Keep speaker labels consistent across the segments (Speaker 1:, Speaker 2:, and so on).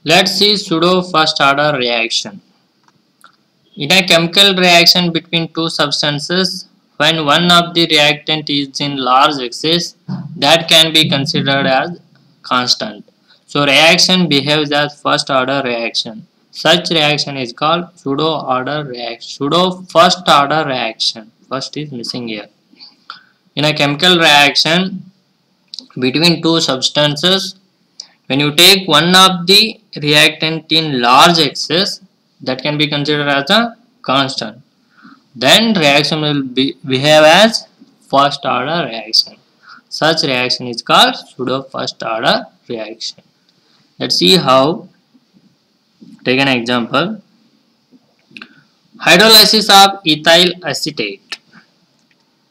Speaker 1: Let's see pseudo first order reaction. In a chemical reaction between two substances, when one of the reactant is in large excess, that can be considered as constant. So reaction behaves as first order reaction. Such reaction is called pseudo order reaction. Pseudo first order reaction. First is missing here. In a chemical reaction between two substances, when you take one of the reactant in large excess, that can be considered as a constant. Then reaction will behave as first order reaction. Such reaction is called pseudo first order reaction. Let's see how. Take an example. Hydrolysis of ethyl acetate.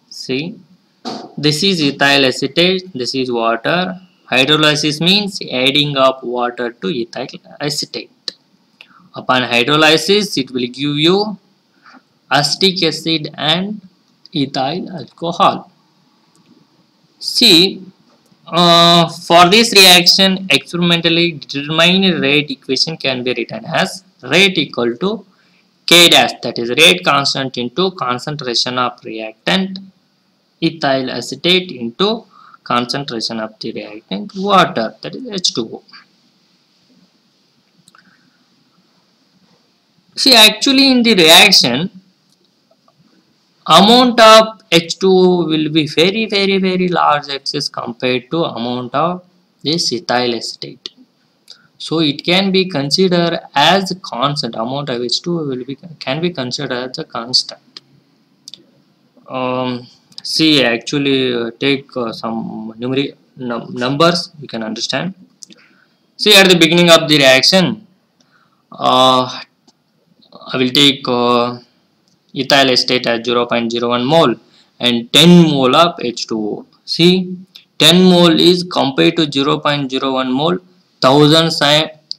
Speaker 1: See, this is ethyl acetate, this is water. Hydrolysis means adding of water to ethyl acetate. Upon hydrolysis, it will give you acetic acid and ethyl alcohol. See, for this reaction, experimentally determined rate equation can be written as rate equal to K dash, that is rate constant into concentration of reactant ethyl acetate into concentration of the reactant water, that is H2O. See, actually in the reaction, amount of H2O will be very large excess compared to amount of this ethyl acetate. So it can be considered as a constant. Amount of H2O can be considered as a constant. See, actually take some numbers you can understand. See, at the beginning of the reaction, I will take ethyl acetate as 0.01 mole and 10 mole of H2O. See, 10 mole is compared to 0.01 mole 1000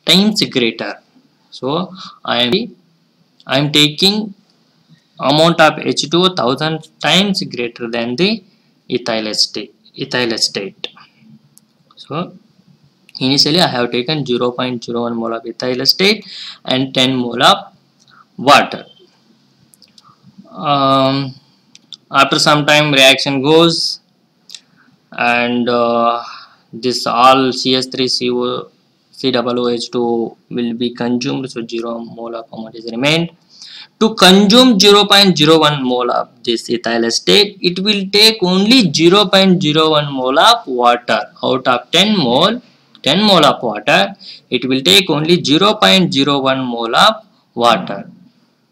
Speaker 1: times greater. So I am taking amount of H2O 1000 times greater than the ethyl acetate. So initially I have taken 0.01 mole of ethyl acetate and 10 mole of water. After some time reaction goes and this all CS3CO COOH2 will be consumed, so 0 mole of amount is remained. To consume 0.01 mole of this ethyl acetate, it will take only 0.01 mole of water. Out of 10 mole of water, it will take only 0.01 mole of water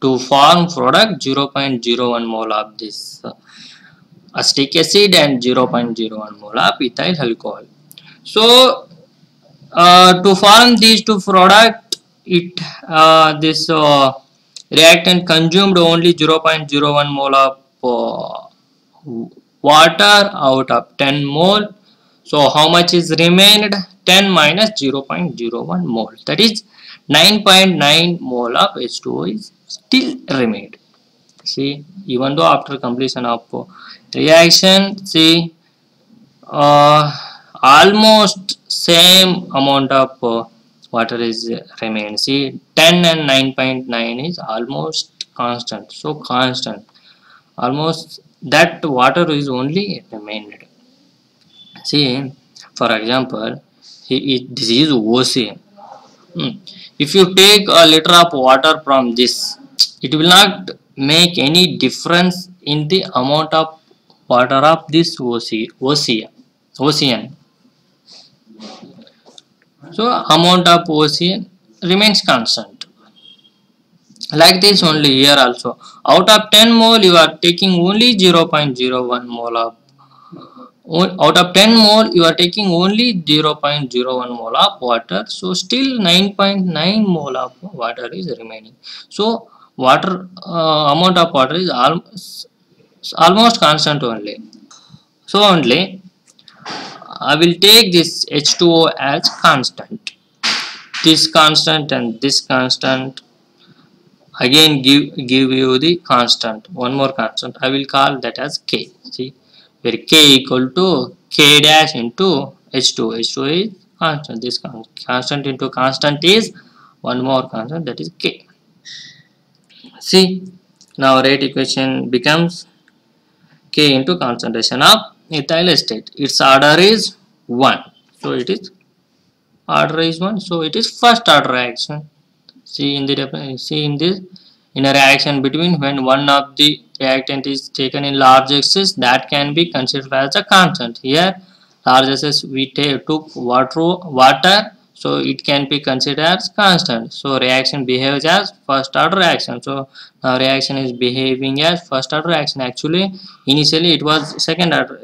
Speaker 1: to form product 0.01 mole of this acetic acid and 0.01 mole of ethyl alcohol. So to form these two product, this reactant consumed only 0.01 mole of water out of 10 mole. So how much is remained? 10 minus 0.01 mole, that is 9.9 mole of H2O is still remained. See, even though after completion of reaction, see, almost same amount of water is remained. See, 10 and 9.9 is almost constant. So constant, almost that water is only remained. See, for example, this is ocean. If you take a liter of water from this, it will not make any difference in the amount of water of this ocean. So amount of ocean remains constant. Like this only here also. Out of 10 mole you are taking only 0.01 mole of, out of 10 mole you are taking only 0.01 mole of water. So still 9.9 mole of water is remaining. So water amount of water is almost constant only. So only I will take this H2O as constant. This constant and this constant again give you the constant. One more constant. I will call that as K. See, where K equal to K dash into H2. H2 is constant. This constant into constant is one more constant, that is k. See, now rate equation becomes k into concentration of ethyl acetate. Its order is 1. So it is order is 1. So it is first order reaction. See in this, in a reaction between when one of the reactant is taken in large excess, that can be considered as a constant. Here large excess we took water, so it can be considered as constant. So reaction behaves as first order reaction. So now reaction is behaving as first order reaction. Actually initially it was second order.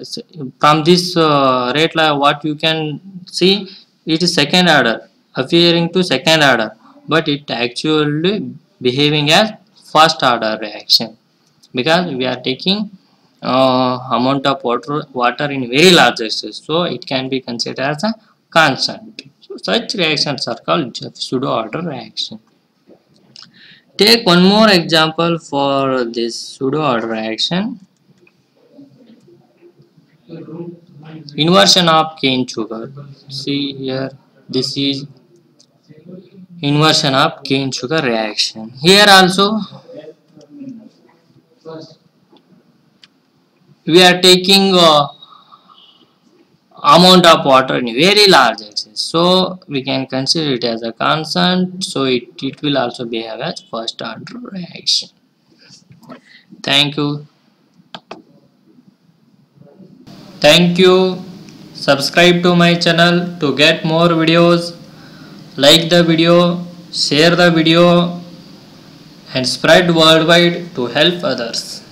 Speaker 1: From this rate what you can see, it is second order, appearing to second order, but it actually behaving as first order reaction, because we are taking amount of water in very large excess, so it can be considered as a constant. So such reactions are called pseudo order reaction. Take one more example for this pseudo order reaction. Inversion of cane sugar. See here, this is inversion of cane sugar reaction. Here also we are taking amount of water in very large excess, so we can consider it as a constant. So it will also behave as first order reaction. Thank you. Subscribe to my channel to get more videos. Like the video, share the video, and spread worldwide to help others.